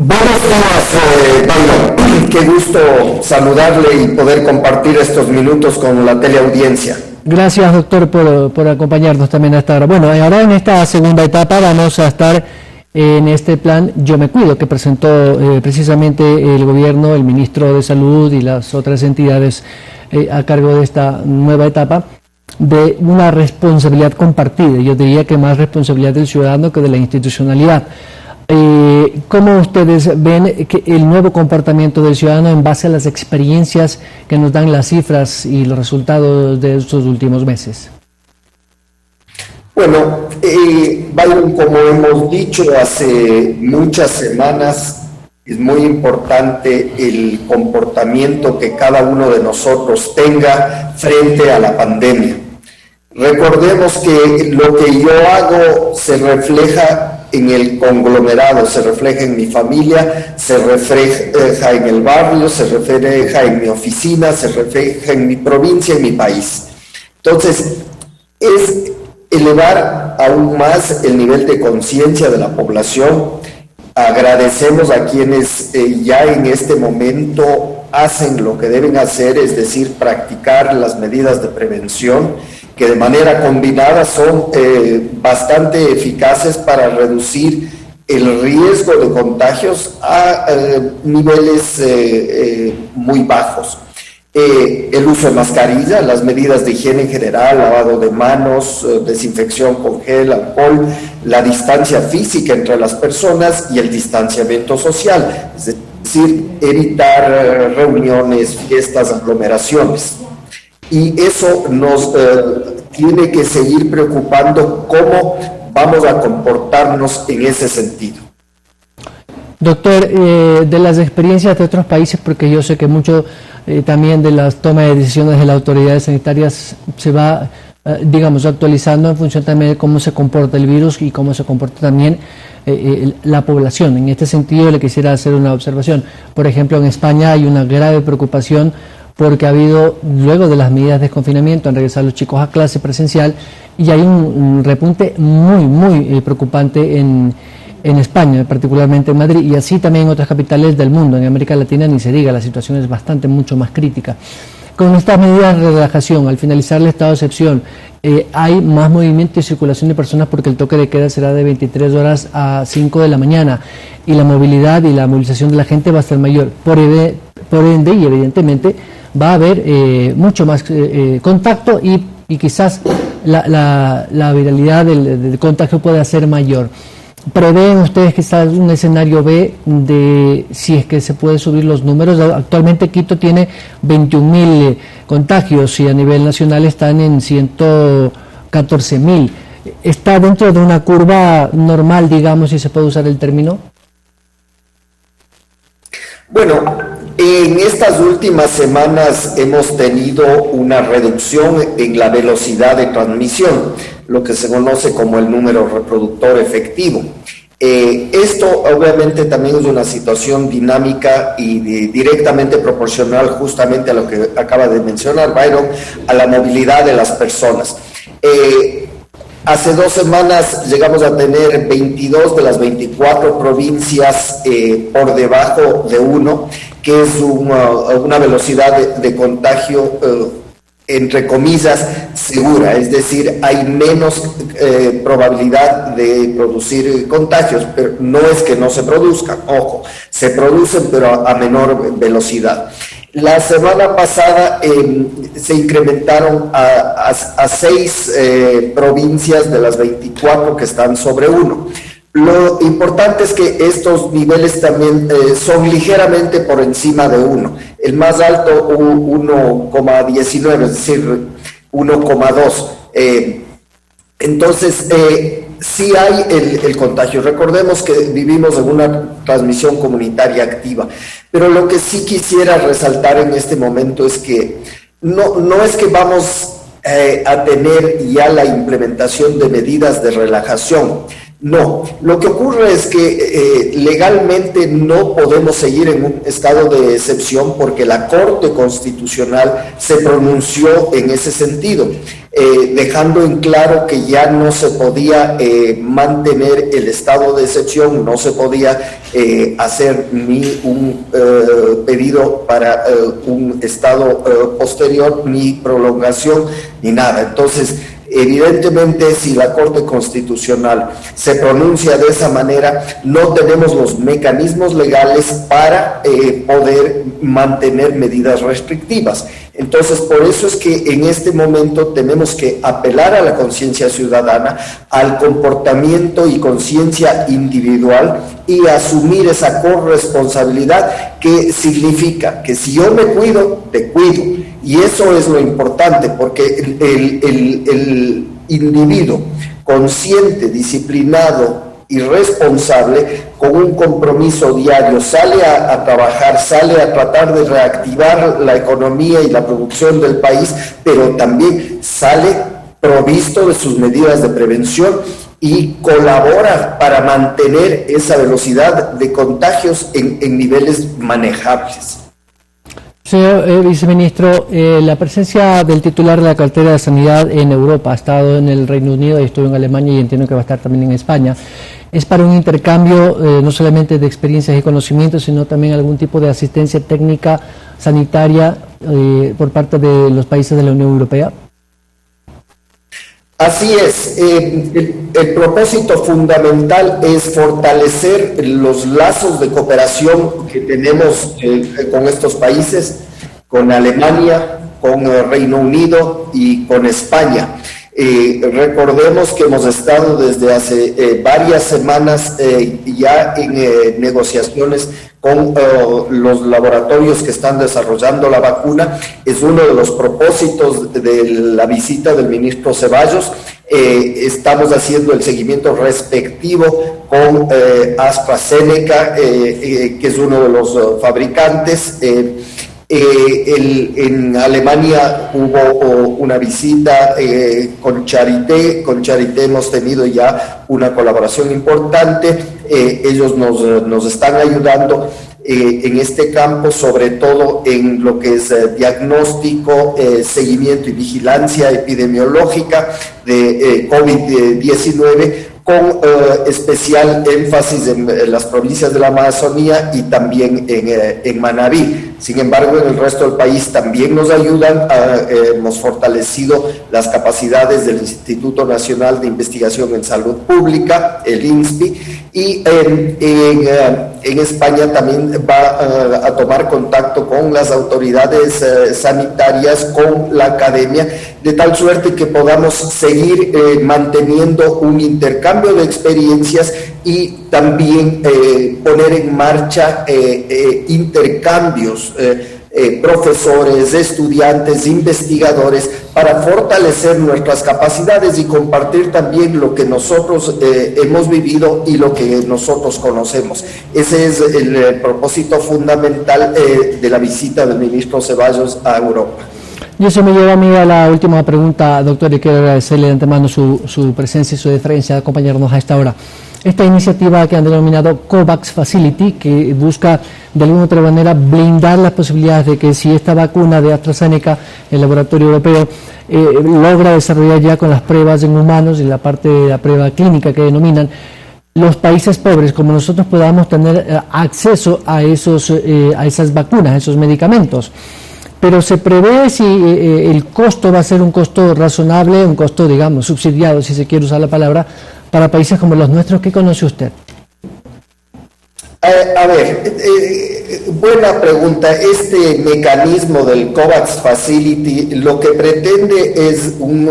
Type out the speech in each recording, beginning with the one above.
Buenos días, Byron. Qué gusto saludarle y poder compartir estos minutos con la teleaudiencia. Gracias, doctor, por acompañarnos también a esta hora. Bueno, ahora en esta segunda etapa vamos a estar en este plan Yo Me Cuido, que presentó precisamente el gobierno, el ministro de Salud y las otras entidades a cargo de esta nueva etapa, de una responsabilidad compartida. Yo diría que más responsabilidad del ciudadano que de la institucionalidad. ¿Cómo ustedes ven que el nuevo comportamiento del ciudadano en base a las experiencias que nos dan las cifras y los resultados de estos últimos meses? Bueno, Byron, como hemos dicho hace muchas semanas, es muy importante el comportamiento que cada uno de nosotros tenga frente a la pandemia. Recordemos que lo que yo hago se refleja en el conglomerado, se refleja en mi familia, se refleja en el barrio, se refleja en mi oficina, se refleja en mi provincia, en mi país. Entonces, es elevar aún más el nivel de conciencia de la población. Agradecemos a quienes ya en este momento hacen lo que deben hacer, es decir, practicar las medidas de prevención, que de manera combinada son bastante eficaces para reducir el riesgo de contagios a niveles muy bajos. El uso de mascarilla, las medidas de higiene en general, lavado de manos, desinfección con gel, alcohol, la distancia física entre las personas y el distanciamiento social, es decir, evitar reuniones, fiestas, aglomeraciones. Y eso nos tiene que seguir preocupando cómo vamos a comportarnos en ese sentido. Doctor, de las experiencias de otros países, porque yo sé que mucho también de las tomas de decisiones de las autoridades sanitarias se va, digamos, actualizando en función también de cómo se comporta el virus y cómo se comporta también la población. En este sentido, le quisiera hacer una observación. Por ejemplo, en España hay una grave preocupación porque ha habido, luego de las medidas de confinamiento, han regresado los chicos a clase presencial y hay un repunte muy preocupante en España, particularmente en Madrid, y así también en otras capitales del mundo. En América Latina ni se diga, la situación es mucho más crítica. Con estas medidas de relajación, al finalizar el estado de excepción, hay más movimiento y circulación de personas porque el toque de queda será de 23 horas a 5 de la mañana y la movilidad y la movilización de la gente va a ser mayor. Por ende y evidentemente va a haber mucho más contacto y quizás la viralidad del contagio pueda ser mayor. ¿Prevén ustedes que está un escenario B de si es que se puede subir los números? Actualmente Quito tiene 21.000 contagios y a nivel nacional están en 114.000. ¿Está dentro de una curva normal, digamos, si se puede usar el término? Bueno, en estas últimas semanas hemos tenido una reducción en la velocidad de transmisión, lo que se conoce como el número reproductor efectivo. Esto obviamente también es una situación dinámica y directamente proporcional justamente a lo que acaba de mencionar Byron, a la movilidad de las personas. Hace 2 semanas llegamos a tener 22 de las 24 provincias por debajo de 1, que es una velocidad de contagio, entre comillas, segura. Es decir, hay menos probabilidad de producir contagios, pero no es que no se produzcan, ojo, se producen pero a menor velocidad. La semana pasada se incrementaron a 6 provincias de las 24 que están sobre 1. Lo importante es que estos niveles también son ligeramente por encima de 1. El más alto, 1,19, es decir, 1,2. Entonces, sí hay el contagio. Recordemos que vivimos en una transmisión comunitaria activa, pero lo que sí quisiera resaltar en este momento es que no es que vamos a tener ya la implementación de medidas de relajación. No, lo que ocurre es que legalmente no podemos seguir en un estado de excepción porque la Corte Constitucional se pronunció en ese sentido, dejando en claro que ya no se podía mantener el estado de excepción, no se podía hacer ni un pedido para un estado posterior, ni prolongación, ni nada. Entonces, evidentemente, si la Corte Constitucional se pronuncia de esa manera, no tenemos los mecanismos legales para poder mantener medidas restrictivas. Entonces, por eso es que en este momento tenemos que apelar a la conciencia ciudadana, al comportamiento y conciencia individual y asumir esa corresponsabilidad que significa que si yo me cuido, te cuido. Y eso es lo importante, porque el individuo consciente, disciplinado y responsable, con un compromiso diario, sale a trabajar, sale a tratar de reactivar la economía y la producción del país, pero también sale provisto de sus medidas de prevención y colabora para mantener esa velocidad de contagios en niveles manejables. Señor viceministro, la presencia del titular de la cartera de Sanidad en Europa, ha estado en el Reino Unido y estuvo en Alemania y entiendo que va a estar también en España, ¿es para un intercambio no solamente de experiencias y conocimientos, sino también algún tipo de asistencia técnica sanitaria por parte de los países de la Unión Europea? Así es, el propósito fundamental es fortalecer los lazos de cooperación que tenemos con estos países, con Alemania, con el Reino Unido y con España. Recordemos que hemos estado desde hace varias semanas ya en negociaciones con los laboratorios que están desarrollando la vacuna. Es uno de los propósitos de la visita del ministro Ceballos. Estamos haciendo el seguimiento respectivo con AstraZeneca, que es uno de los fabricantes. En Alemania hubo una visita con Charité. Con Charité hemos tenido ya una colaboración importante. Ellos nos están ayudando en este campo, sobre todo en lo que es diagnóstico, seguimiento y vigilancia epidemiológica de COVID-19, con especial énfasis en las provincias de la Amazonía y también en Manabí. Sin embargo, en el resto del país también nos ayudan. Hemos fortalecido las capacidades del Instituto Nacional de Investigación en Salud Pública, el INSPI, y en España también va a tomar contacto con las autoridades sanitarias, con la academia, de tal suerte que podamos seguir manteniendo un intercambio de experiencias y también poner en marcha intercambios, profesores, estudiantes, investigadores, para fortalecer nuestras capacidades y compartir también lo que nosotros hemos vivido y lo que nosotros conocemos. Ese es el propósito fundamental de la visita del ministro Ceballos a Europa. Y eso me lleva a mí a la última pregunta, doctor, y quiero agradecerle de antemano su presencia y su deferencia de acompañarnos a esta hora. Esta iniciativa que han denominado COVAX Facility, que busca de alguna u otra manera blindar las posibilidades de que si esta vacuna de AstraZeneca, el laboratorio europeo, logra desarrollar ya con las pruebas en humanos y la parte de la prueba clínica que denominan, los países pobres como nosotros podamos tener acceso a esas vacunas, a esos medicamentos. Pero se prevé si el costo va a ser un costo razonable, un costo, digamos, subsidiado, si se quiere usar la palabra, para países como los nuestros. ¿Qué conoce usted? A ver, buena pregunta. Este mecanismo del COVAX Facility lo que pretende es un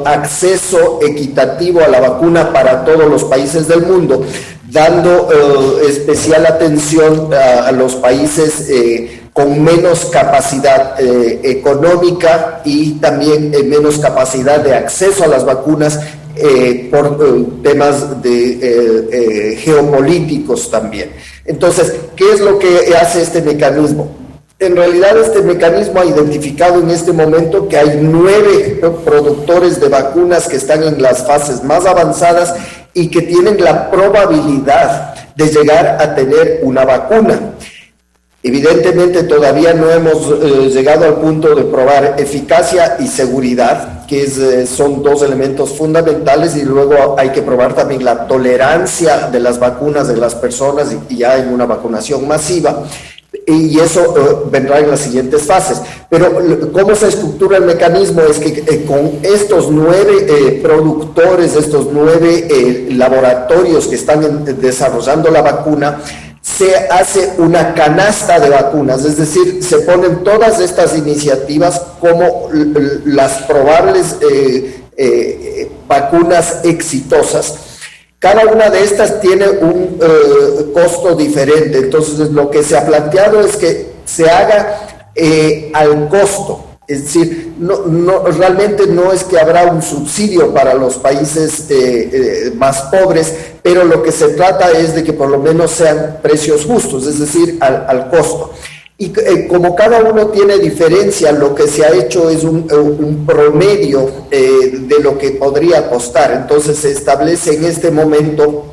acceso equitativo a la vacuna para todos los países del mundo, dando especial atención a los países con menos capacidad económica y también menos capacidad de acceso a las vacunas por temas de geopolíticos también. Entonces, ¿qué es lo que hace este mecanismo? En realidad, este mecanismo ha identificado en este momento que hay 9 productores de vacunas que están en las fases más avanzadas y que tienen la probabilidad de llegar a tener una vacuna. Evidentemente todavía no hemos llegado al punto de probar eficacia y seguridad, que son dos elementos fundamentales, y luego hay que probar también la tolerancia de las vacunas de las personas y ya en una vacunación masiva. Y eso vendrá en las siguientes fases. Pero cómo se estructura el mecanismo es que con estos 9 productores, estos 9 laboratorios que están desarrollando la vacuna, se hace una canasta de vacunas, es decir, se ponen todas estas iniciativas como las probables vacunas exitosas. Cada una de estas tiene un costo diferente, entonces lo que se ha planteado es que se haga al costo. Es decir, realmente no es que habrá un subsidio para los países más pobres, pero lo que se trata es de que por lo menos sean precios justos, es decir, al costo. Y como cada uno tiene diferencia, lo que se ha hecho es un promedio de lo que podría costar. Entonces se establece en este momento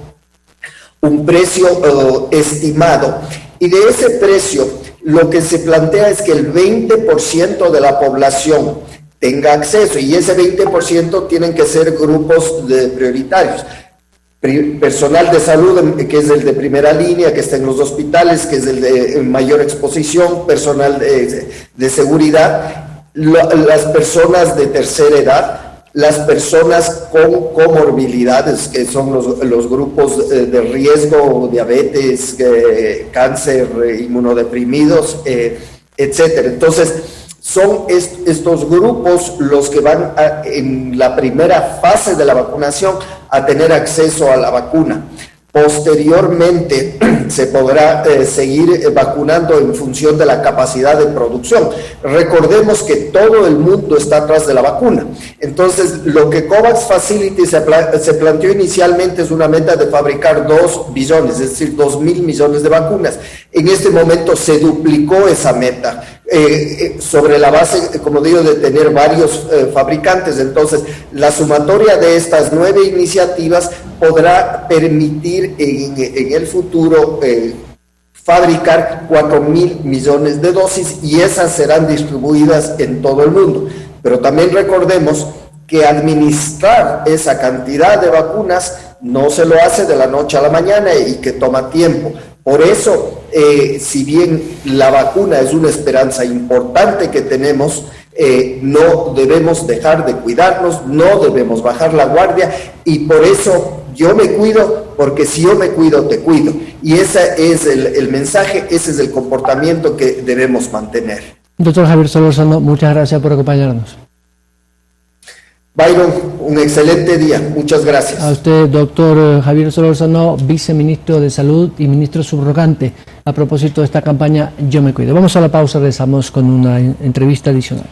un precio estimado, y de ese precio lo que se plantea es que el 20% de la población tenga acceso, y ese 20% tienen que ser grupos prioritarios. Personal de salud, que es el de primera línea, que está en los hospitales, que es el de mayor exposición, personal de seguridad, las personas de tercera edad, las personas con comorbilidades, que son los grupos de riesgo, diabetes, cáncer, inmunodeprimidos, etcétera. Entonces, son estos grupos los que van en la primera fase de la vacunación a tener acceso a la vacuna. Posteriormente se podrá seguir vacunando en función de la capacidad de producción. Recordemos que todo el mundo está atrás de la vacuna. Entonces, lo que COVAX Facility se planteó inicialmente es una meta de fabricar 2 billones, es decir, 2.000 millones de vacunas. En este momento se duplicó esa meta, sobre la base, como digo, de tener varios fabricantes. Entonces, la sumatoria de estas 9 iniciativas podrá permitir en el futuro fabricar 4.000 millones de dosis, y esas serán distribuidas en todo el mundo. Pero también recordemos que administrar esa cantidad de vacunas no se lo hace de la noche a la mañana y que toma tiempo. Por eso, si bien la vacuna es una esperanza importante que tenemos, no debemos dejar de cuidarnos, no debemos bajar la guardia, y por eso yo me cuido, porque si yo me cuido, te cuido. Y ese es el mensaje, ese es el comportamiento que debemos mantener. Doctor Javier Solórzano, muchas gracias por acompañarnos. Byron, un excelente día. Muchas gracias. A usted, doctor Javier Solórzano, viceministro de Salud y ministro subrogante, a propósito de esta campaña Yo me cuido. Vamos a la pausa, regresamos con una entrevista adicional.